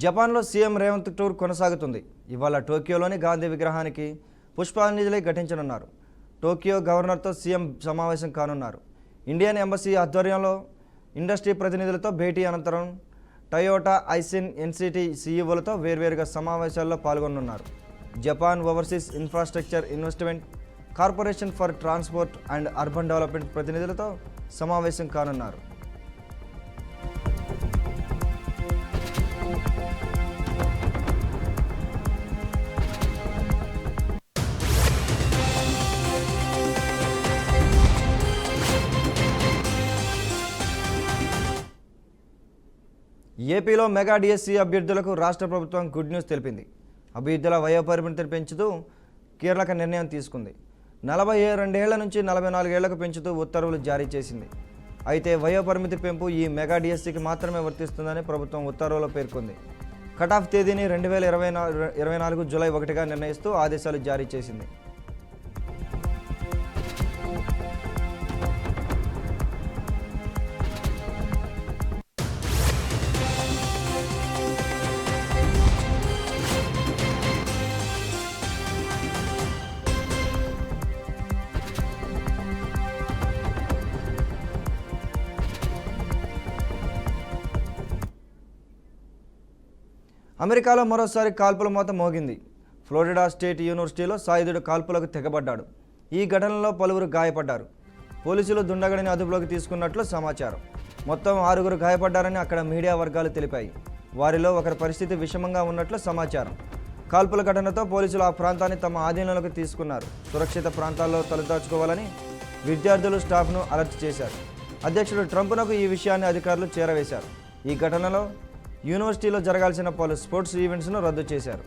జపాన్లో CM Revanth tour కొనసాగుతుంది. ఇవాళ టోక్యోలోని గాంధీ విగ్రహానికి పుష్పాంజలి ఘటించనున్నారు. టోక్యో గవర్నర్తో సీఎం సమావేశం కానున్నారు. ఇండియన్ ఎంబసీ ఆధ్వర్యంలో ఇండస్ట్రీ ప్రతినిధులతో భేటీ అనంతరం టయోటా, ఐసిన్, ఎన్సిటీ సీఈఓలతో వేర్వేరుగా సమావేశాల్లో పాల్గొనున్నారు. Japan overseas infrastructure investment corporation for transport and urban development ప్రతినిధులతో సమావేశం కానున్నారు. ఏపీలో మెగా డిఎస్సి అభ్యర్థులకు రాష్ట్ర ప్రభుత్వం గుడ్ న్యూస్ తెలిపింది. అభ్యర్థుల వయోపరిమితిని పెంచుతూ కీలక నిర్ణయం తీసుకుంది. 42 ఏళ్ల నుంచి 44 ఏళ్లకు పెంచుతూ ఉత్తర్వులు జారీ చేసింది. అయితే వయోపరిమితి పెంపు ఈ మెగా డిఎస్సికి మాత్రమే వర్తిస్తుందని ప్రభుత్వం ఉత్తర్వులో పేర్కొంది. కటాఫ్ తేదీని 2024 జూలై 1గా నిర్ణయిస్తూ ఆదేశాలు జారీ చేసింది. అమెరికాలో మరోసారి కాల్పుల మోత మోగింది. ఫ్లోరిడా స్టేట్ యూనివర్సిటీలో సాయుధుడు కాల్పులకు తెగబడ్డాడు. ఈ ఘటనలో పలువురు గాయపడ్డారు. పోలీసులు దుండగడిని అదుపులోకి తీసుకున్నట్లు సమాచారం. మొత్తం 6గురు గాయపడ్డారని అక్కడ మీడియా వర్గాలు తెలిపాయి. వారిలో ఒకరి పరిస్థితి విషమంగా ఉన్నట్లు సమాచారం. కాల్పుల ఘటనతో పోలీసులు ఆ ప్రాంతాన్ని తమ ఆధీనంలోకి తీసుకున్నారు. సురక్షిత ప్రాంతాల్లో తలదాచుకోవాలని విద్యార్థులు స్టాఫ్ను అలర్ట్ చేశారు. అధ్యక్షుడు ట్రంప్నకు ఈ విషయాన్ని అధికారులు చేరవేశారు. ఈ ఘటనలో యూనివర్సిటీలో జరగాల్సిన పలు స్పోర్ట్స్ ఈవెంట్స్ను రద్దు చేశారు.